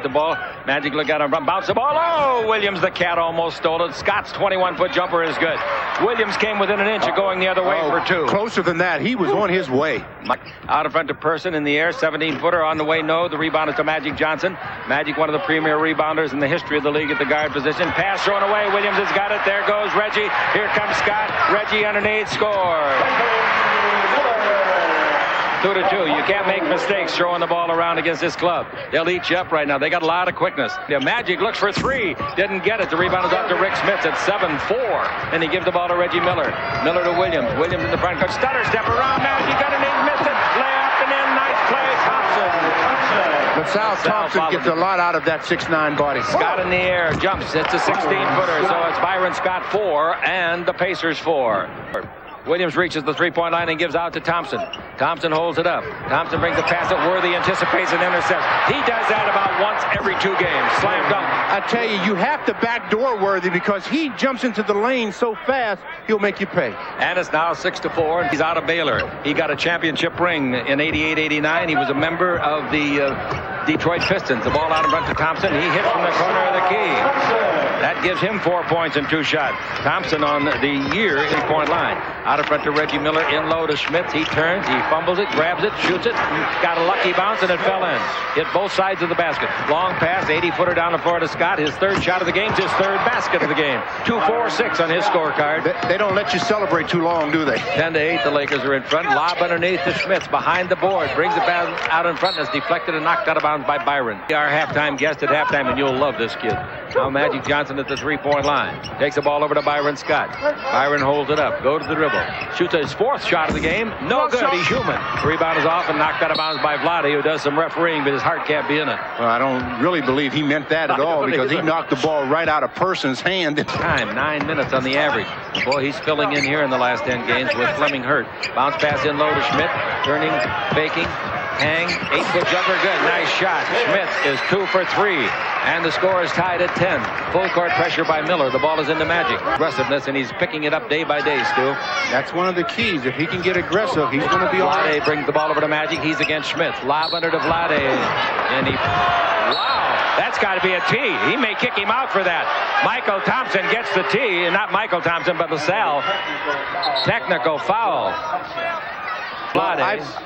The ball, Magic look at him, bounce the ball. Oh, Williams, the cat, almost stole it. Scott's 21-foot jumper is good. Williams came within an inch of going the other way for two. Closer than that. He was on his way. Out in front to Person in the air, 17-footer on the way. No, the rebound is to Magic Johnson. Magic, one of the premier rebounders in the history of the league at the guard position. Pass thrown away. Williams has got it. There goes Reggie. Here comes Scott. Reggie underneath, score. 2-2. You can't make mistakes throwing the ball around against this club. They'll eat you up right now. They got a lot of quickness. The Magic looks for three. Didn't get it. The rebound is off to Rick Smits at 7-4. And he gives the ball to Reggie Miller. Miller to Williams. Williams in the front court. Stutter step around. Magic underneath. Missed it. Layup and in. Nice play. Thompson. But Sal Thompson gets a lot out of that 6'9" body. Scott in the air. Jumps. It's a 16-footer. So it's Byron Scott 4 and the Pacers 4. Williams reaches the three-point line and gives out to Thompson. Thompson holds it up. Thompson brings the pass that Worthy anticipates and intercepts. He does that about once every 2 games. Slam dunk. I tell you, you have to backdoor Worthy because he jumps into the lane so fast, he'll make you pay. And it's now 6-4, and he's out of Baylor. He got a championship ring in 88-89. He was a member of the Detroit Pistons. The ball out in front to Thompson. He hits from the corner of the key. That gives him 4 points and 2 shots. Thompson on the year 3-point line. Out in front to Reggie Miller, in low to Schmitz. He turns, he fumbles it, grabs it, shoots it, got a lucky bounce, and it fell in. Hit both sides of the basket. Long pass, 80-footer down the floor to Scott. His 3rd shot of the game, his 3rd basket of the game. 2-4-6 on his scorecard. They don't let you celebrate too long, do they? 10-8, the Lakers are in front. Lob underneath to Schmitz, behind the board. Brings it back out in front, and is deflected and knocked out of bounds by Byron. Our halftime guest at halftime, and you'll love this kid. Now Magic Johnson at the 3-point line. Takes the ball over to Byron Scott. Byron holds it up, goes to the dribble. Shoots his 4th shot of the game. No good. He's human. Rebound is off and knocked out of bounds by Vlade, who does some refereeing, but his heart can't be in it. Well, I don't really believe he meant that at all because he knocked the ball right out of Person's hand. Time, 9 minutes on the average. Boy, he's filling in here in the last 10 games with Fleming hurt. Bounce pass in low to Schmidt. Turning, faking, hang. 8-foot jumper, good. Nice shot. Schmidt is 2 for 3. And the score is tied at 10. Full court pressure by Miller. The ball is into Magic. Aggressiveness, and he's picking it up day by day, Stu. That's one of the keys. If he can get aggressive, he's going to be all right. Vlade brings the ball over to Magic. He's against Schmitz. Lob under to Vlade. And he... Wow, that's got to be a tee. He may kick him out for that. Michael Thompson gets the tee. And not Michael Thompson, but LaSalle. Technical foul. Well,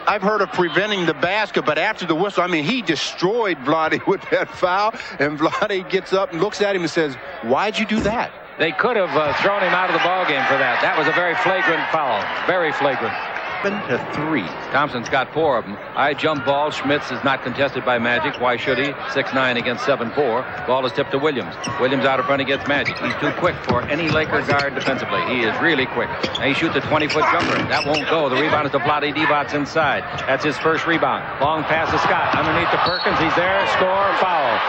I've heard of preventing the basket, but after the whistle, I mean, he destroyed Vlade with that foul, and Vlade gets up and looks at him and says, "Why'd you do that?" They could have thrown him out of the ballgame for that. That was a very flagrant foul. Very flagrant. 7-3. Thompson's got 4 of them. High jump ball. Schmitz is not contested by Magic. Why should he? 6'9" against 7'4". Ball is tipped to Williams. Williams out in front against Magic. He's too quick for any Laker guard defensively. He is really quick. And he shoots a 20-foot jumper. That won't go. The rebound is to Vlade Divac inside. That's his 1st rebound. Long pass to Scott. Underneath to Perkins. He's there. Score. Foul.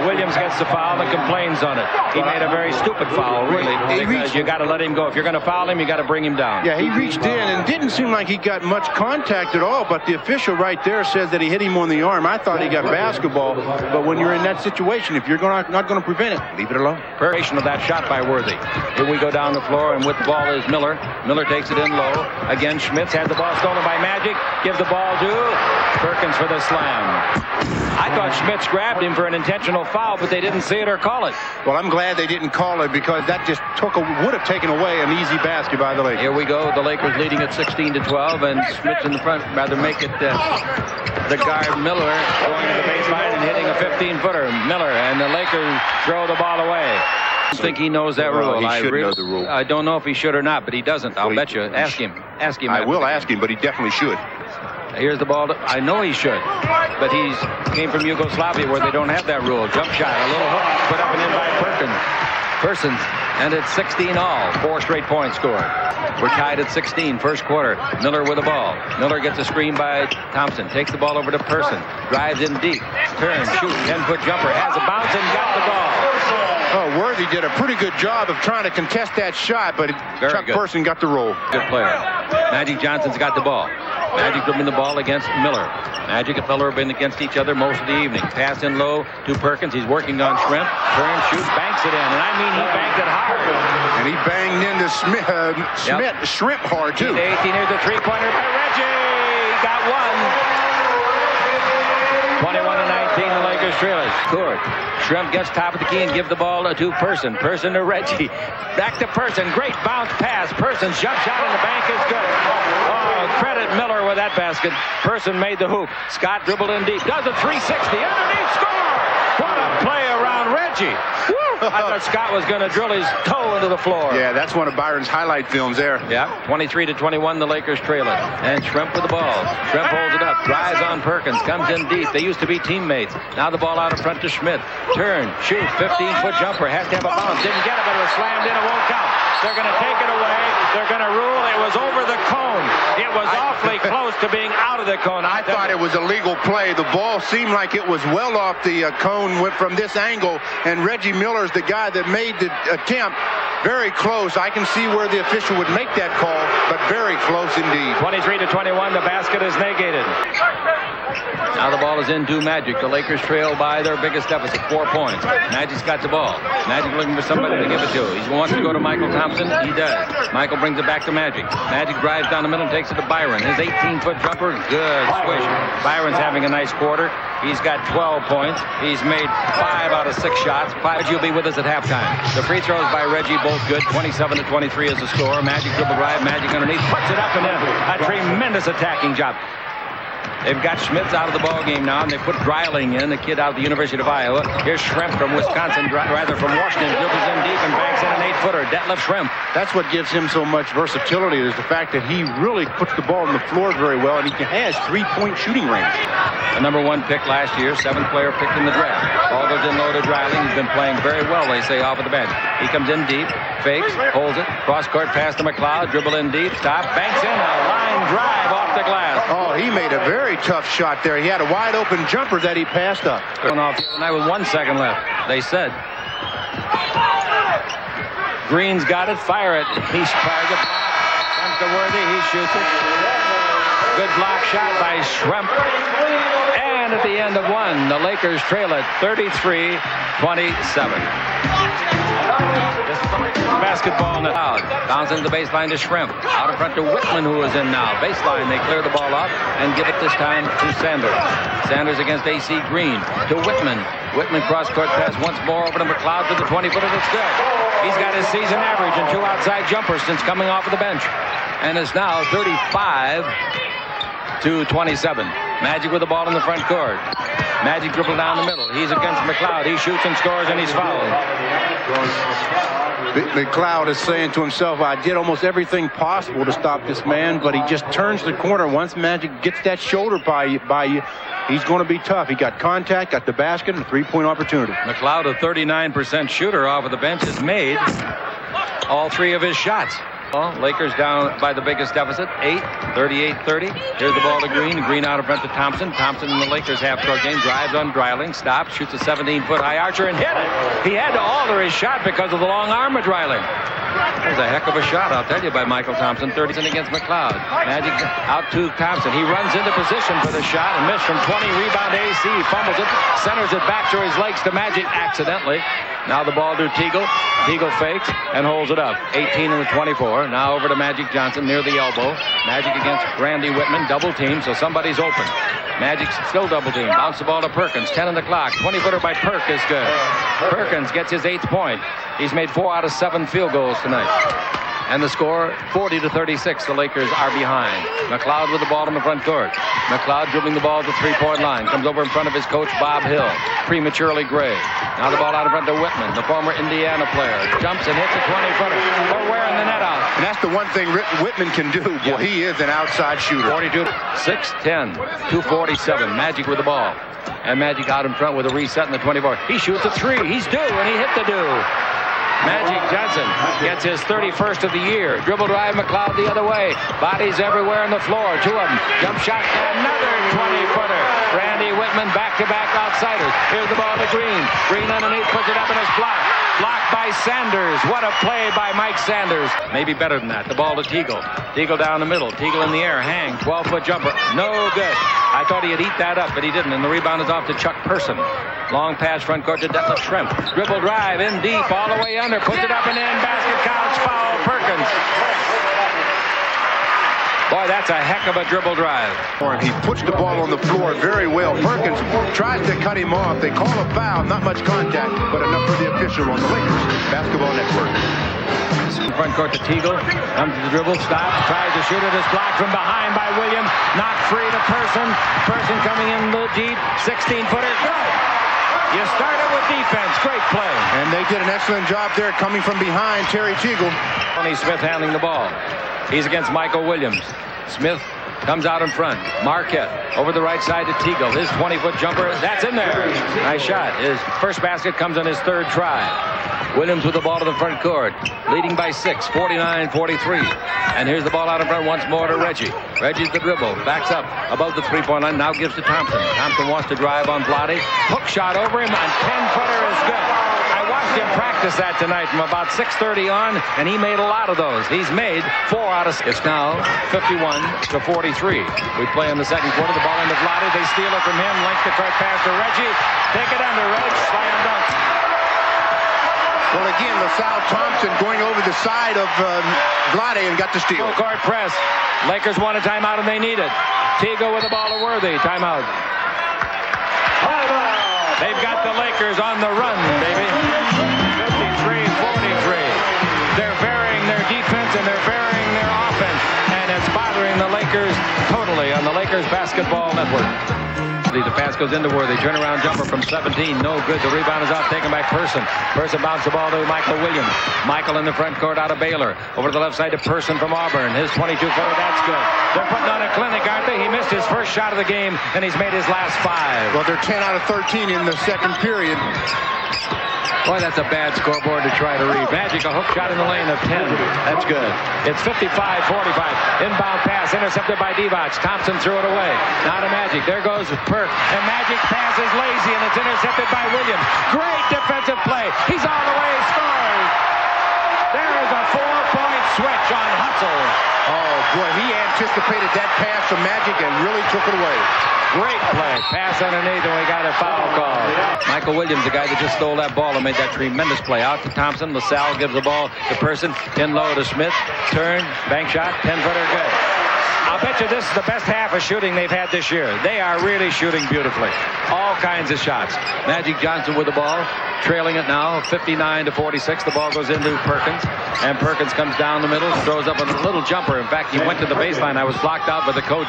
Williams gets the foul and complains on it. He made a very stupid foul, really. Because you got to let him go. If you're going to foul him, you got to bring him down. Yeah, he reached in and didn't seem like he got much contact at all, but the official right there says that he hit him on the arm. I thought he got basketball, but when you're in that situation, if you're not going to prevent it, leave it alone. Preparation of that shot by Worthy. Here we go down the floor, and with the ball is Miller. Miller takes it in low. Again, Schmitz has the ball stolen by Magic. Gives the ball to Perkins for the slam. I thought Schmitz grabbed him for an intentional foul, but they didn't see it or call it. Well, I'm glad they didn't call it because that just would have taken away an easy basket by the Lakers. Here we go. The Lakers leading at 16-12, and Schmitz in the front, rather make it the guard Miller going to the baseline and hitting a 15-footer. Miller, and the Lakers throw the ball away. I think he knows that rule. He should know the rule. I don't know if he should or not, but he doesn't. I'll bet you. Ask him. Ask him. I will ask him, but he definitely should. Here's the ball. I know he should, but he came from Yugoslavia where they don't have that rule. Jump shot, a little hook, put up and in by Persons, and it's 16 all. 4 straight points scored. We're tied at 16, 1st quarter. Miller with the ball. Miller gets a screen by Thompson. Takes the ball over to Person. Drives in deep. Turns, shoots, 10-foot jumper. Has a bounce and got the ball. Oh, Worthy did a pretty good job of trying to contest that shot, but Chuck Person got the roll. Good player. Magic Johnson's got the ball. Magic dribbling the ball against Miller. Magic and Miller have been against each other most of the evening. Pass in low to Perkins. He's working on Shrimp. Turns, shoots, banks it in. And I mean, he banked it hard. And he banged into Shrimp hard, too. 18, here's a three-pointer by Reggie. Got one. 21-19, the Lakers trail it. Court. Shrimp gets top of the key and give the ball to Person. Person to Reggie. Back to Person. Great bounce pass. Person's jump shot in the bank is good. Oh, credit Miller with that basket. Person made the hoop. Scott dribbled in deep. Does a 360. Underneath. Score! What a play around Reggie. Woo! I thought Scott was going to drill his toe into the floor. Yeah, that's one of Byron's highlight films there. Yeah, 23-21, the Lakers trail it. And Shrimp with the ball. Shrimp holds it up, drives on Perkins, comes in deep. They used to be teammates. Now the ball out in front to Schmidt. Turn, shoot, 15-foot jumper. Has to have a bounce. Didn't get it, but it was slammed in. It won't count. They're going to take it away. They're going to rule it was over the cone. It was awfully close to being out of the cone. I thought it was a legal play. The ball seemed like it was well off the cone, went from this angle, and Reggie Miller's the guy that made the attempt. Very close. I can see where the official would make that call, but very close indeed. 23-21, the basket is negated. Now the ball is into Magic. The Lakers trail by their biggest deficit, 4 points. Magic's got the ball. Magic looking for somebody to give it to. He wants to go to Michael Thompson. He does. Michael brings it back to Magic. Magic drives down the middle and takes it to Byron. His 18-foot jumper, good swish. Byron's having a nice quarter. He's got 12 points. He's made 5 out of 6 shots. 5 you'll be with us at halftime. The free throws by Reggie, both good. 27-23 is the score. Magic dribble drive. Magic underneath. Puts it up and in. A tremendous attacking job. They've got Schmitz out of the ball game now, and they put Dreiling in, the kid out of the University of Iowa. Here's Shrimp from Wisconsin, rather from Washington, dribbles in deep and banks in an 8-footer. Detlef Shrimp. That's what gives him so much versatility, is the fact that he really puts the ball on the floor very well, and he has 3-point shooting range. The number 1 pick last year, 7th player picked in the draft. Ball goes in low to Dreiling. He's been playing very well, they say, off of the bench. He comes in deep, fakes, holds it, cross-court pass to McLeod, dribble in deep, stop, banks in a line drive off the glass. Oh, he made a very tough shot there. He had a wide open jumper that he passed up. Going off tonight with 1 second left, they said. Green's got it, fire it. He's fired it. Comes to Worthy, he shoots it. Good block shot by Shrimp. And at the end of 1, the Lakers trail it 33-27. Basketball now. Bouncing the baseline to Shrimp. Out in front to Whitman, who is in now. Baseline, they clear the ball off and give it this time to Sanders. Sanders against A.C. Green. To Whitman. Whitman cross-court pass once more over to McLeod for the 20-footer. That's good. He's got his season average and 2 outside jumpers since coming off of the bench. And it's now 35-27. Magic with the ball in the front court. Magic dribble down the middle. He's against McLeod. He shoots and scores, and he's fouled. McLeod is saying to himself, I did almost everything possible to stop this man, but he just turns the corner. Once Magic gets that shoulder by you, he's going to be tough. He got contact, got the basket, and a 3-point opportunity. McLeod, a 39% shooter off of the bench, has made all 3 of his shots. Lakers down by the biggest deficit, 8, 38-30. Here's the ball to Green. Green out in front to Thompson. Thompson in the Lakers half-court game. Drives on Dreiling. Stops. Shoots a 17-foot high archer and hit it. He had to alter his shot because of the long arm of Dreiling. That was a heck of a shot, I'll tell you, by Michael Thompson. 30 against McLeod. Magic out to Thompson. He runs into position for the shot and missed from 20. Rebound AC. Fumbles it. Centers it back through his legs to Magic accidentally. Now the ball to Teagle. Teagle fakes and holds it up. 18 in the 24. Now over to Magic Johnson near the elbow. Magic against Randy Whitman. Double team, so somebody's open. Magic still double team. Bounce the ball to Perkins. 10 on the clock. 20-footer by Perk is good. Perkins gets his 8th point. He's made 4 out of 7 field goals tonight. And the score, 40-36. The Lakers are behind. McLeod with the ball in the front court. McLeod dribbling the ball to the 3-point line. Comes over in front of his coach, Bob Hill. Prematurely gray. Now the ball out in front to Whitman, the former Indiana player. Jumps and hits a 20-footer. They're wearing the net out. And that's the one thing Whitman can do. Boy, he is an outside shooter. 42, 6-10, 2:47. Magic with the ball. And Magic out in front with a reset in the 24. He shoots a 3. He's due, and he hit the due. Magic Johnson gets his 31st of the year. Dribble drive, McLeod the other way. Bodies everywhere on the floor. 2 of them. Jump shot, another 20-footer. Randy Whitman back-to-back outsiders. Here's the ball to Green. Green underneath, puts it up and it's blocked. Blocked by Sanders. What a play by Mike Sanders. Maybe better than that. The ball to Teagle. Teagle down the middle. Teagle in the air. Hang. 12-foot jumper. No good. I thought he'd eat that up, but he didn't. And the rebound is off to Chuck Person. Long pass front court to Detlef Shrimp. Dribble drive in deep all the way under. Puts it up and in. Basket counts. Foul. Perkins. Boy, that's a heck of a dribble drive. He puts the ball on the floor very well. Perkins tries to cut him off. They call a foul, not much contact, but enough for the official on the Lakers Basketball Network. Front court to Teagle, comes to the dribble, stops, tries to shoot it, is blocked from behind by Williams, knocked free to Person. Person coming in deep, 16-footer. You started with defense, great play. And they did an excellent job there coming from behind Terry Teagle. Tony Smith handling the ball. He's against Michael Williams. Smith comes out in front. Marquette over the right side to Teagle. His 20-foot jumper, that's in there. Nice shot. His first basket comes on his third try. Williams with the ball to the front court, leading by 6, 49-43. And here's the ball out in front once more to Reggie. Reggie's the dribble, backs up above the three-point line, now gives to Thompson. Thompson wants to drive on Vlade. Hook shot over him, and 10-footer is good. I watched him practice that tonight from about 6:30 on, and he made a lot of those. He's made 4 out of 6. It's now 51-43. We play in the second quarter. The ball into Vlade. They steal it from him. Length the court pass to Reggie. Take it under Reg. Slam dunk. Well, again, LaSalle Thompson going over the side of Vlade and got the steal. Full court press. Lakers want a timeout, and they need it. Teagle with the ball to Worthy. Timeout. They've got the Lakers on the run, baby. 53-43. They're varying their defense and they're varying their offense. And it's bothering the Lakers totally on the Lakers Basketball Network. The pass goes into Worthy. Turnaround jumper from 17. No good. The rebound is out, taken by Person. Person bounced the ball to Michael Williams. Michael in the front court out of Baylor. Over to the left side to Person from Auburn. His 22-footer, that's good. They're putting on a clinic, aren't they? He missed his first shot of the game, and he's made his last 5. Well, they're 10 out of 13 in the second period. Boy, that's a bad scoreboard to try to read. Magic, a hook shot in the lane of 10. That's good. It's 55-45. Inbound pass intercepted by Divac. Thompson threw it away. Now to Magic. There goes Perk. And Magic pass is lazy, and it's intercepted by Williams. Great defensive play. He's all the way. Scores. There is a 4-point switch on Hustle. Oh, boy, he anticipated that pass from Magic and really took it away. Great play. Pass underneath, and we got a foul call. Michael Williams, the guy that just stole that ball and made that tremendous play. Out to Thompson. LaSalle gives the ball to Person. In low to Smith. Turn. Bank shot. 10-footer good. I'll bet you this is the best half of shooting they've had this year. They are really shooting beautifully. All kinds of shots. Magic Johnson with the ball. Trailing it now, 59-46. The ball goes into Perkins. And Perkins comes down the middle, throws up a little jumper. In fact, he went to the baseline. I was blocked out by the coach,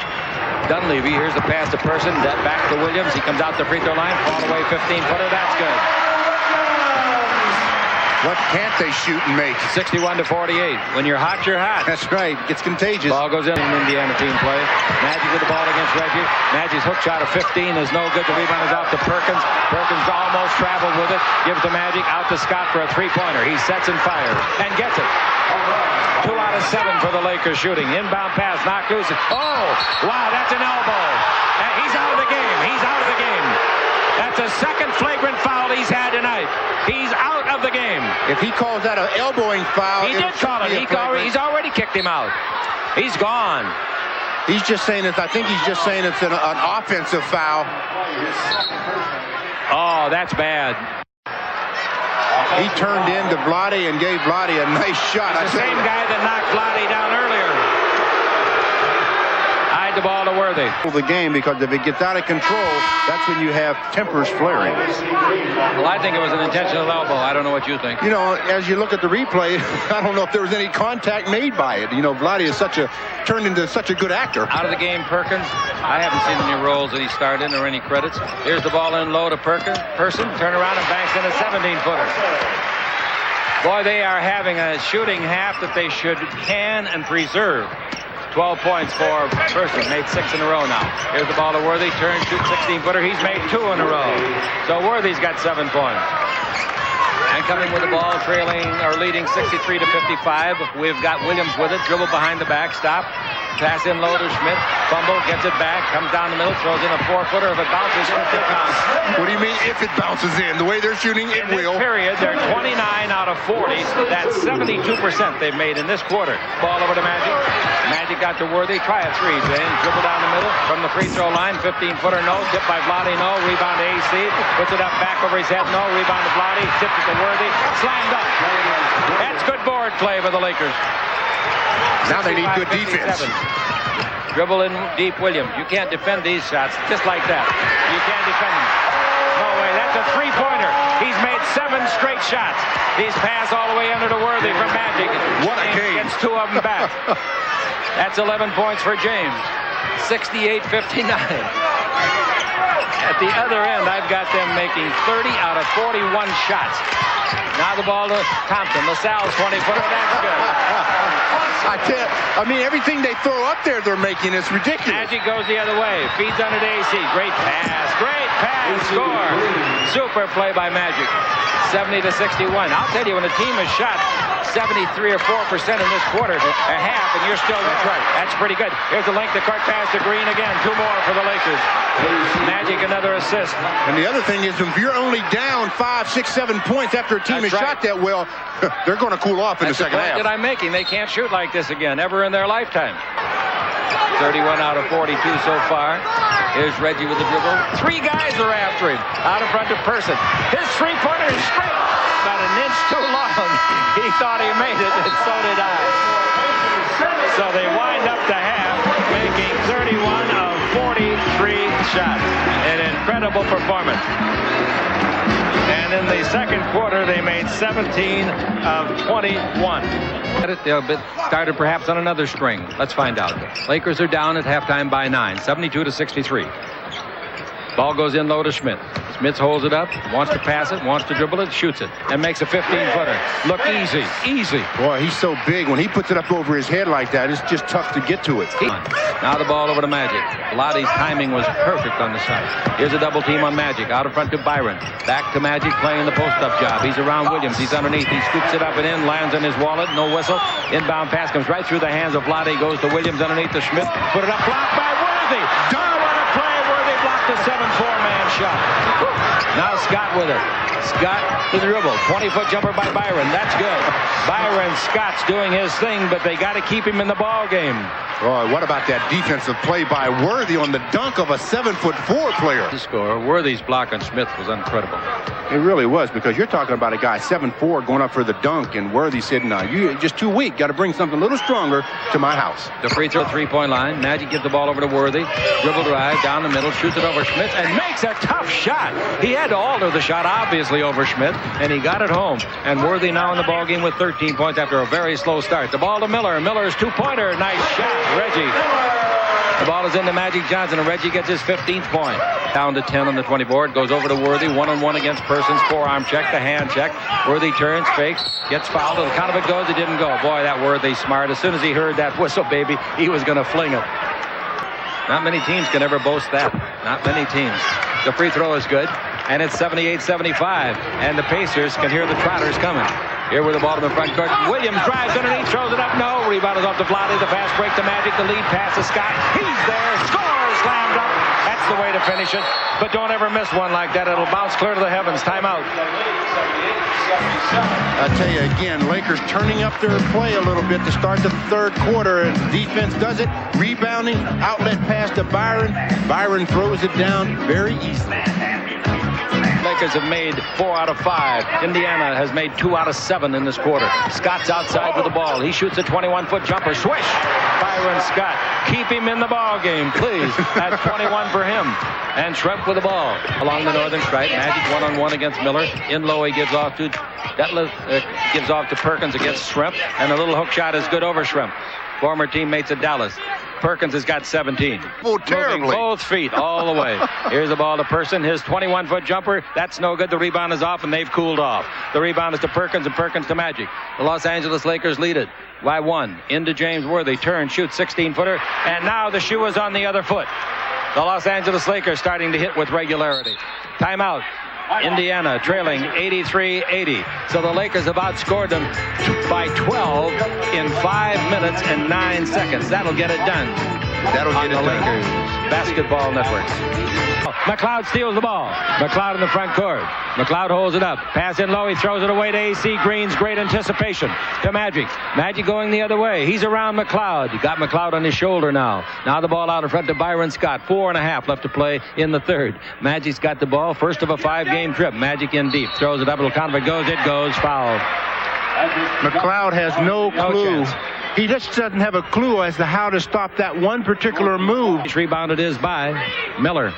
Dunleavy. Here's the pass to Person. That back to Williams. He comes out the free throw line. Fall away 15-footer. That's good. What can't they shoot and make? 61-48. When you're hot, you're hot. That's right. It's contagious. Ball goes in Indiana team play. Magic with the ball against Reggie. Magic's hook shot of 15 is no good. The rebound is off to Perkins. Perkins almost traveled with it. Gives to Magic. Out to Scott for a three-pointer. He sets and fires and gets it. 2 out of 7 for the Lakers shooting. Inbound pass. Knocked loose. Oh, wow, that's an elbow. And he's out of the game. He's out of the game. That's the second flagrant foul he's had tonight. He's out of the game. If he calls that an elbowing foul, he did call it. He's already kicked him out. He's gone. He's just saying it. I think he's just saying it's an offensive foul. Oh, that's bad. He turned into Vlade and gave Vlade a nice shot. It's the same guy that knocked Vlade down earlier. The ball to Worthy. The game, because if it gets out of control, that's when you have tempers flaring. Well, I think it was an intentional elbow. I don't know what you think. You know, as you look at the replay, I don't know if there was any contact made by it. You know, Vlade is turned into such a good actor. Out of the game, Perkins. I haven't seen any roles that he starred in or any credits. Here's the ball in low to Person. Turn around and banks in a 17-footer. Boy, they are having a shooting half that they can and preserve. 12 points for Person. Made 6 in a row now. Here's the ball to Worthy. Turn, shoot 16-footer. He's made 2 in a row. So Worthy's got 7 points. And coming with the ball, trailing or leading 63-55. We've got Williams with it. Dribble behind the back. Stop. Pass in low to Schmidt. Fumble. Gets it back. Comes down the middle. Throws in a 4-footer. If it bounces, it counts. What do you mean if it bounces in? The way they're shooting, it will. In this period, they're 29 out of 40. That's 72% they've made in this quarter. Ball over to Magic. Magic got to Worthy. Try a 3, James. Dribble down the middle from the free throw line. 15-footer, no. Tip by Vlade, no. Rebound to AC. Puts it up back over his head, no. Rebound to Vlade. Tipped it to Worthy. Slammed up. That's good board play for the Lakers. Now they need good defense. Dribble in deep, Williams. You can't defend these shots just like that. You can't defend them. No way. That's a three-pointer. He's made 7 straight shots. He's passed all the way under to Worthy from Magic. What a game. Gets 2 of them back. That's 11 points for James. 68-59. At the other end, I've got them making 30 out of 41 shots. Now the ball to Thompson. LaSalle's 20-footer. That's good. I mean, everything they throw up there, they're making is ridiculous. Magic goes the other way. Feeds under to AC. Great pass. Great pass. Score. Super play by Magic. 70-61. I'll tell you, when a team has shot 73 or 4% in this quarter, a half, and you're still there. That's right. That's pretty good. Here's the length of court pass to Green again. 2 more for the Lakers. Magic, another assist. And the other thing is, if you're only down 5, 6, 7 points after a team has shot that well, they're going to cool off in the second half. That's the point that I'm making. They can't shoot like this again, ever in their lifetime. 31 out of 42 so far. Here's Reggie with the dribble. 3 guys are after him. Out in front of Person. His three-pointer is straight. About an inch too long. He thought he made it, and so did I. So they wind up the half making 31 of 43 shots. An incredible performance. And in the second quarter, they made 17 of 21. They'll be started perhaps on another string. Let's find out. Lakers are down at halftime by 9, 72-63. Ball goes in low to Schmidt. Schmidt holds it up, wants to pass it, wants to dribble it, shoots it, and makes a 15-footer. Look easy, easy. Boy, he's so big. When he puts it up over his head like that, it's just tough to get to it. Now the ball over to Magic. Lottie's timing was perfect on the side. Here's a double team on Magic. Out in front to Byron. Back to Magic playing the post-up job. He's around Williams. He's underneath. He scoops it up and in, lands on his wallet. No whistle. Inbound pass comes right through the hands of Lottie. Goes to Williams underneath to Schmidt. Put it up. Blocked by Worthy. What a play. Worthy blocked the 7-4-man shot. Now Scott with it. Scott to the dribble. 20-foot jumper by Byron. That's good. Byron Scott's doing his thing, but they got to keep him in the ball game. Boy, what about that defensive play by Worthy on the dunk of a 7'4" player? The score. Worthy's block on Smith was incredible. It really was, because you're talking about a guy 7'4" going up for the dunk, and Worthy said, "No, you're just too weak. Got to bring something a little stronger to my house." The free throw 3-point line. Magic gives the ball over to Worthy. Dribble drive down the middle, shoots it over Schmidt, and makes a tough shot. He had to alter the shot, obviously, over Schmidt, and he got it home. And Worthy now in the ball game with 13 points after a very slow start. The ball to Miller. Miller's 2-pointer. Nice shot. Reggie. The ball is into Magic Johnson, and Reggie gets his 15th point. Down to 10 on the 20 board. Goes over to Worthy. 1-on-1 against Persons. Forearm check. The hand check. Worthy turns, fakes, gets fouled. The count of it goes. It didn't go. Boy, that Worthy smart. As soon as he heard that whistle, baby, he was going to fling it. Not many teams can ever boast that. Not many teams. The free throw is good, and it's 78-75. And the Pacers can hear the Trotters coming. Here with the ball to the front court. Williams drives underneath, throws it up. No. Rebound is off to Vlade. The fast break to Magic. The lead pass to Scott. He's there. Scores. Slammed up. That's the way to finish it. But don't ever miss one like that. It'll bounce clear to the heavens. Timeout. I tell you again, Lakers turning up their play a little bit to start the third quarter. And defense does it. Rebounding. Outlet pass to Byron. Byron throws it down very easily. Lakers have made 4 out of 5. Indiana has made 2 out of 7 in this quarter. Scott's outside with the ball. He shoots a 21-foot jumper. Swish! Byron Scott. Keep him in the ball game, please. That's 21 for him. And Schrempf with the ball along the northern stripe. Magic 1-on-1 against Miller. In low, he gives off to Detlef, gives off to Perkins against Schrempf. And a little hook shot is good over Schrempf. Former teammates at Dallas. Perkins has got 17. Oh, terribly. Moving both feet all the way. Here's the ball to Person. His 21-foot jumper. That's no good. The rebound is off, and they've cooled off. The rebound is to Perkins, and Perkins to Magic. The Los Angeles Lakers lead it by 1. Into James Worthy. Turn, shoots, 16-footer. And now the shoe is on the other foot. The Los Angeles Lakers starting to hit with regularity. Timeout. Indiana trailing 83-80. So the Lakers have outscored them by 12 in 5 minutes and 9 seconds. That'll get it done. That'll get it done. Lakers Basketball Network. McLeod steals the ball. McLeod in the front court. McLeod holds it up. Pass in low. He throws it away to AC Green's great anticipation to Magic. Magic going the other way. He's around McLeod. He got McLeod on his shoulder now. Now the ball out in front to Byron Scott. 4.5 left to play in the third. Magic's got the ball. First of a 5-game trip. Magic in deep. Throws it up. It'll count if it goes. It goes. Foul. McLeod has no clue. He just doesn't have a clue as to how to stop that one particular move. Rebounded is by Miller.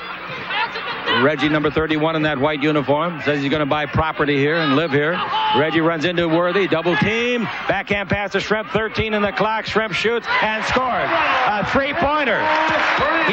Reggie, number 31 in that white uniform, says he's going to buy property here and live here. Reggie runs into Worthy, double team, backhand pass to Schrempf, 13 in the clock. Schrempf shoots and scored. A three-pointer.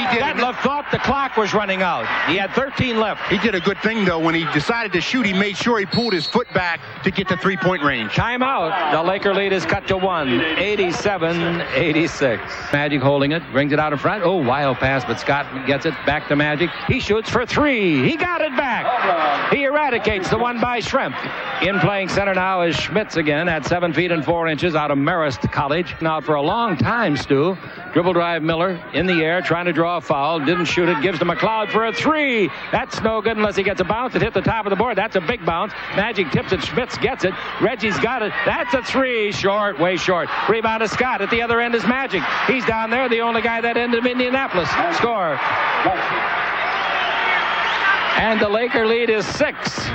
Detlef thought the clock was running out. He had 13 left. He did a good thing, though. When he decided to shoot, he made sure he pulled his foot back to get to three-point range. Timeout. The Laker lead is cut to 1, 87-86. Magic holding it, brings it out in front. Oh, wild pass, but Scott gets it back to Magic. He shoots for 3. He got it back. He eradicates the one by Schrempf. In playing center now is Schmitz again at 7 feet and 4 inches out of Marist College. Now for a long time, Stu. Dribble drive Miller in the air, trying to draw a foul. Didn't shoot it. Gives to McLeod for a 3. That's no good unless he gets a bounce. It hit the top of the board. That's a big bounce. Magic tips it. Schmitz gets it. Reggie's got it. That's a 3. Short, way short. Rebound to Scott. At the other end is Magic. He's down there, the only guy that ended in Indianapolis. Score. And the Laker lead is 6.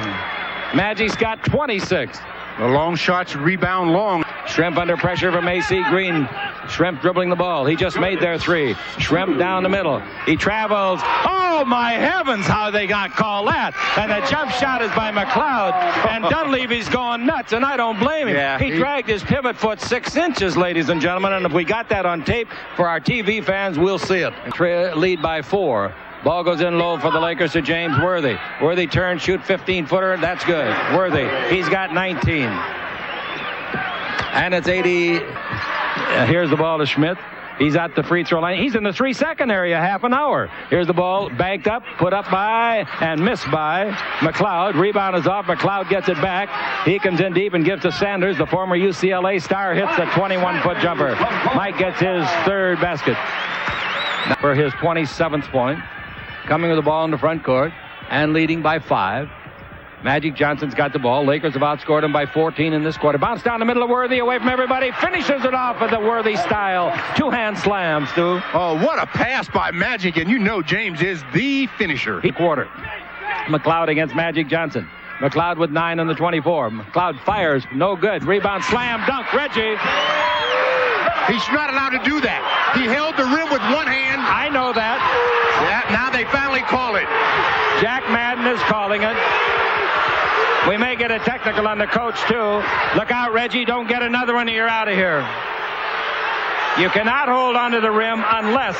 Magic's got 26. The long shots rebound long. Schrempf under pressure from A.C. Green. Schrempf dribbling the ball. He just made their 3. Schrempf down the middle. He travels. Oh, my heavens, how they got called that. And the jump shot is by McLeod. And Dunleavy's going nuts, and I don't blame him. Yeah, he dragged his pivot foot 6 inches, ladies and gentlemen. And if we got that on tape for our TV fans, we'll see it. Lead by 4. Ball goes in low for the Lakers to James Worthy. Worthy turns, shoot 15-footer. That's good. Worthy, he's got 19. And it's 80. Here's the ball to Schmidt. He's at the free throw line. He's in the 3-second area, half an hour. Here's the ball, banked up, put up by, and missed by McLeod. Rebound is off. McLeod gets it back. He comes in deep and gives to Sanders. The former UCLA star hits a 21-foot jumper. Mike gets his 3rd basket for his 27th point. Coming with the ball in the front court and leading by 5. Magic Johnson's got the ball. Lakers have outscored him by 14 in this quarter. Bounce down the middle of Worthy, away from everybody. Finishes it off with the Worthy style. 2-hand slam, Stu. Oh, what a pass by Magic, and you know James is the finisher. Quarter. McLeod against Magic Johnson. McLeod with 9 on the 24. McLeod fires, no good. Rebound, slam, dunk. Reggie. He's not allowed to do that. He held the rim with one hand. I know that. Yeah, now they finally call it. Jack Madden is calling it. We may get a technical on the coach, too. Look out, Reggie. Don't get another one or you're out of here. You cannot hold onto the rim unless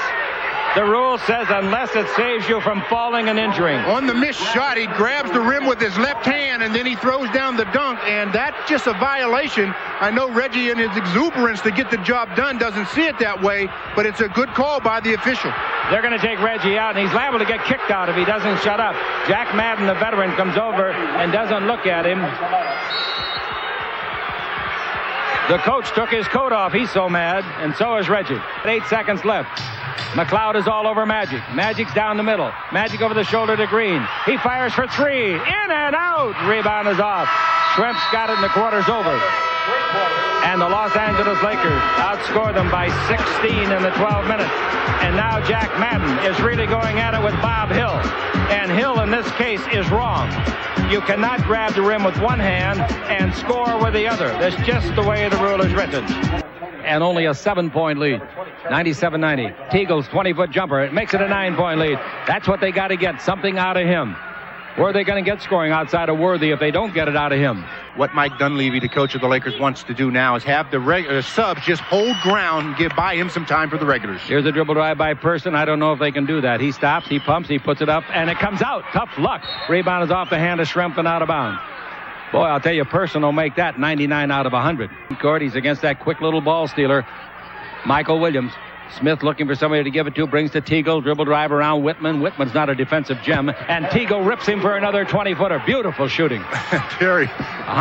the rule says unless it saves you from falling and injuring. On the missed shot, he grabs the rim with his left hand, and then he throws down the dunk, and that's just a violation. I know Reggie, in his exuberance to get the job done, doesn't see it that way, but it's a good call by the official. They're going to take Reggie out, and he's liable to get kicked out if he doesn't shut up. Jack Madden, the veteran, comes over and doesn't look at him. The coach took his coat off. He's so mad, and so is Reggie. 8 seconds left. McLeod is all over Magic. Magic's down the middle. Magic over the shoulder to Green. He fires for 3. In and out. Rebound is off. Schrempf's got it, and the quarter's over. And the Los Angeles Lakers outscore them by 16 in the 12 minutes. And now Jack Madden is really going at it with Bob Hill. And Hill, in this case, is wrong. You cannot grab the rim with one hand and score with the other. That's just the way the rule is written. And only a 7-point lead. 97-90. Teagle's 20-foot jumper. It makes it a 9-point lead. That's what they got to get, something out of him. Where are they going to get scoring outside of Worthy if they don't get it out of him? What Mike Dunleavy, the coach of the Lakers, wants to do now is have the subs just hold ground, buy him some time for the regulars. Here's a dribble drive by Person. I don't know if they can do that. He stops, he pumps, he puts it up, and it comes out. Tough luck. Rebound is off the hand of Schrempf and out of bounds. Boy, I'll tell you, Person will make that 99 out of 100. He's against that quick little ball stealer, Michael Williams. Smith looking for somebody to give it to, brings to Teagle, dribble drive around Whitman. Whitman's not a defensive gem, and Teagle rips him for another 20-footer. Beautiful shooting. Terry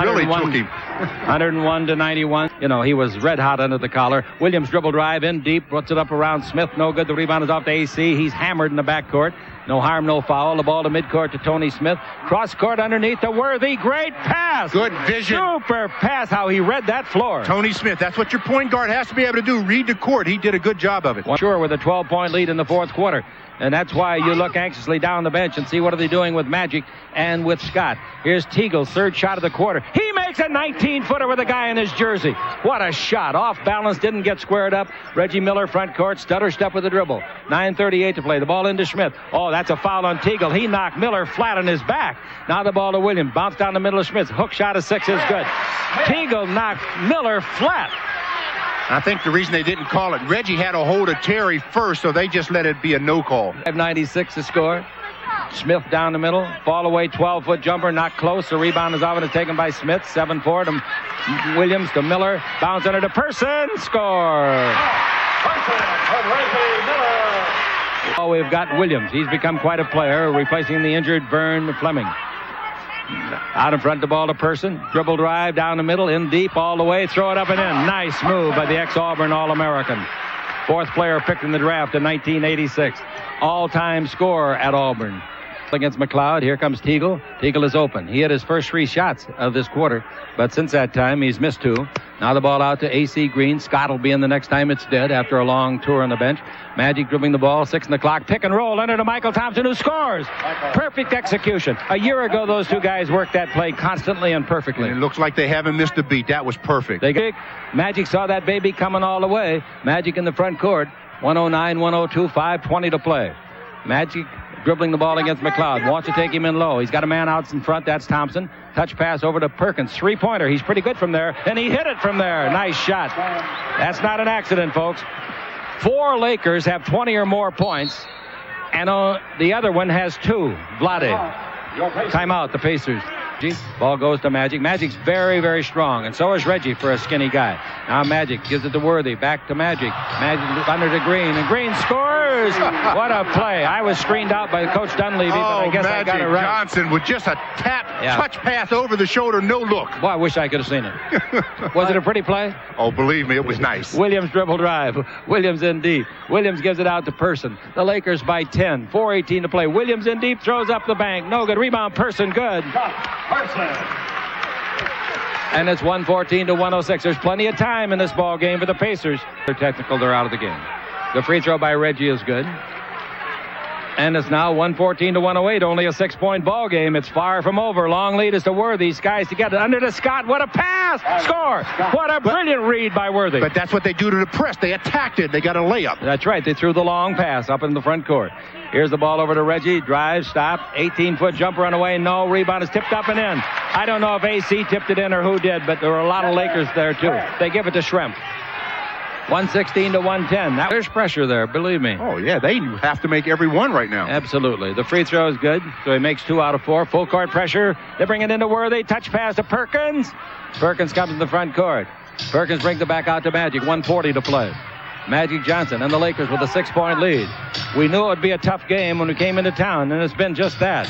really took him. 101-91. You know, he was red hot under the collar. Williams dribble drive in deep, puts it up around Smith. No good. The rebound is off to AC. He's hammered in the backcourt. No harm, no foul. The ball to midcourt to Tony Smith. Cross court underneath to Worthy. Great pass. Good vision. Super pass. How he read that floor. Tony Smith. That's what your point guard has to be able to do. Read the court. He did a good job of it. Sure, with a 12-point lead in the fourth quarter. And that's why you look anxiously down the bench and see what are they doing with Magic and with Scott. Here's Teagle's third shot of the quarter. He makes a 19-footer with a guy in his jersey. What a shot. Off balance, didn't get squared up. Reggie Miller, front court, stutter step with the dribble. 9:38 to play. The ball into Schmidt. Oh, that's a foul on Teagle. He knocked Miller flat on his back. Now the ball to Williams. Bounce down the middle of Schmidt. Hook shot of 6 is good. Teagle knocked Miller flat. I think the reason they didn't call it, Reggie had a hold of Terry first, so they just let it be a no call. 5:96 to score. Smith down the middle. Fall away, 12-foot jumper, not close. The rebound is off and is taken by Smith. 7-4 to Williams to Miller. Bounce under to Person. Score. Oh, we've got Williams. He's become quite a player, replacing the injured Vern Fleming. Out in front, the ball to Person. Dribble drive down the middle, in deep, all the way. Throw it up and in. Nice move by the ex-Auburn All-American. Fourth player picked in the draft in 1986. All-time scorer at Auburn. Against McLeod, here comes Teagle. Teagle is open. He had his first 3 shots of this quarter, but since that time, he's missed 2. Now the ball out to A.C. Green. Scott will be in the next time it's dead after a long tour on the bench. Magic dribbling the ball, 6 on the clock. Pick and roll under to Michael Thompson, who scores. Perfect execution. A year ago, those two guys worked that play constantly and perfectly. And it looks like they haven't missed a beat. That was perfect. Magic saw that baby coming all the way. Magic in the front court. 109, 102, 5:20 to play. Magic dribbling the ball against McLeod. Wants to take him in low. He's got a man out in front. That's Thompson. Touch pass over to Perkins. 3-pointer. He's pretty good from there. And he hit it from there. Nice shot. That's not an accident, folks. 4 Lakers have 20 or more points. And the other one has 2. Vlade. Timeout, the Pacers. Ball goes to Magic. Magic's very, very strong, and so is Reggie for a skinny guy. Now Magic gives it to Worthy. Back to Magic. Magic under to Green, and Green scores! What a play. I was screened out by Coach Dunleavy, but I guess I got it right. Johnson with just a touch pass over the shoulder, no look. Boy, I wish I could have seen it. Was it a pretty play? Oh, believe me, it was nice. Williams dribble drive. Williams in deep. Williams gives it out to Person. The Lakers by 10. 4:18 to play. Williams in deep, throws up the bank. No good. Rebound, Person, good. And it's 114 to 106. There's plenty of time in this ball game for the Pacers. They're technical. They're out of the game. The free throw by Reggie is good. And it's now 114 to 108. Only a 6-point ball game. It's far from over. Long lead is to Worthy. Skies to get it under to Scott. What a pass! Score! What a brilliant read by Worthy. But that's what they do to the press. They attacked it. They got a layup. That's right. They threw the long pass up in the front court. Here's the ball over to Reggie. Drive, stop. 18-foot jumper on the way. No. Rebound is tipped up and in. I don't know if AC tipped it in or who did, but there were a lot of Lakers there, too. They give it to Schrempf. 116 to 110. There's pressure there, believe me. Oh, yeah. They have to make every one right now. Absolutely. The free throw is good, so he makes 2 out of 4. Full court pressure. They bring it into Worthy. Touch pass to Perkins. Perkins comes in the front court. Perkins brings it back out to Magic. 140 to play. Magic Johnson and the Lakers with a 6-point lead. We knew it would be a tough game when we came into town, and it's been just that.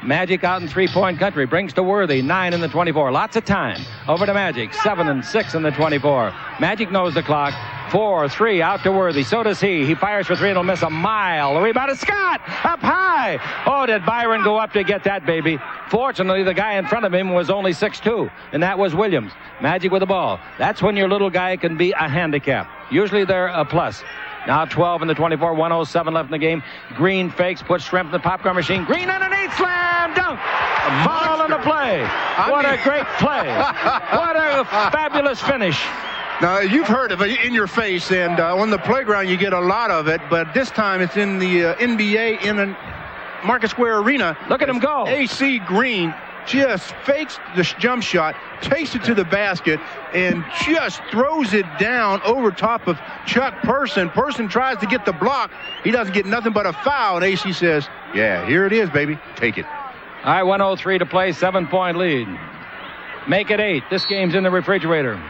Magic out in 3-point country. Brings to Worthy. 9 in the 24. Lots of time. Over to Magic. 7 and 6 in the 24. Magic knows the clock. 4-3 out to Worthy. So does he. He fires for 3 and he'll miss a mile. The rebound is Scott. Up high. Oh, did Byron go up to get that baby? Fortunately, the guy in front of him was only 6'2", and that was Williams. Magic with the ball. That's when your little guy can be a handicap. Usually they're a plus. Now 12 in the 24, 107 left in the game. Green fakes, puts Schrempf in the popcorn machine. Green underneath, slam, dunk. Foul on the play. What a great play. What a fabulous finish. Now, you've heard of it in your face, and on the playground you get a lot of it, but this time it's in the NBA in a Market Square Arena. Look at him go. AC Green just fakes the jump shot, takes it to the basket, and just throws it down over top of Chuck Person. Person tries to get the block. He doesn't get nothing but a foul, and AC says, yeah, here it is, baby. Take it. All right, 103 to play, 7-point lead. Make it 8. This game's in the refrigerator.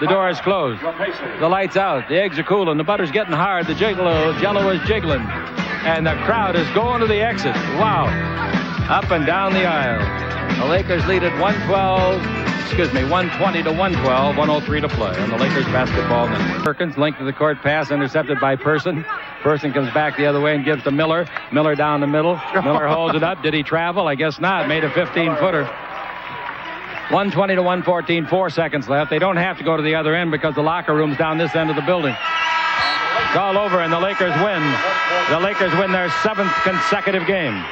The door is closed. The light's out. The eggs are cooling. The butter's getting hard. The jello is jiggling. And the crowd is going to the exit. Wow. Up and down the aisle. The Lakers lead at 120 to 112. 103 to play on the Lakers basketball net. Perkins linked to the court pass, intercepted by Person. Person comes back the other way and gives to Miller. Miller down the middle. Miller holds it up. Did he travel? I guess not. Made a 15-footer. 120 to 114, 4 seconds left. They don't have to go to the other end because the locker room's down this end of the building. It's all over, and the Lakers win. The Lakers win their 7th consecutive game.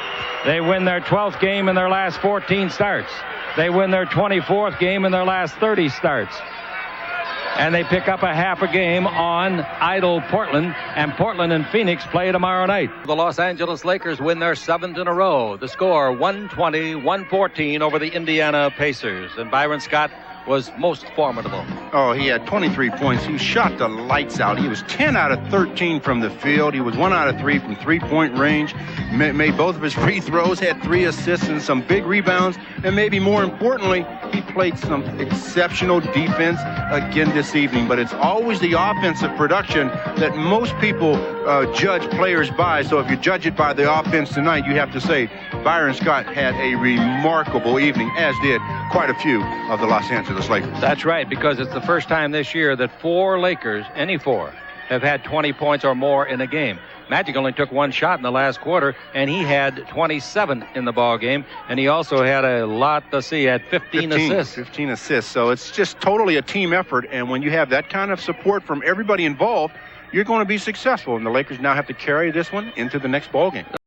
They win their 12th game in their last 14 starts. They win their 24th game in their last 30 starts. And they pick up a half a game on idle Portland, and Portland and Phoenix play tomorrow night. The Los Angeles Lakers win their 7th in a row. The score 120-114 over the Indiana Pacers, and Byron Scott was most formidable. Oh, he had 23 points. He shot the lights out. He was 10 out of 13 from the field. He was 1 out of 3 from three-point range. Made both of his free throws, had 3 assists and some big rebounds. And maybe more importantly, he played some exceptional defense again this evening. But it's always the offensive production that most people judge players by. So if you judge it by the offense tonight, you have to say Byron Scott had a remarkable evening, as did quite a few of the Los Angeles Lakers. That's right, because it's the first time this year that 4 Lakers, any 4, have had 20 points or more in a game. Magic only took 1 shot in the last quarter, and he had 27 in the ball game, and he also had a lot to see. He had 15 assists. 15 assists. So it's just totally a team effort, and when you have that kind of support from everybody involved, you're going to be successful, and the Lakers now have to carry this one into the next ball game.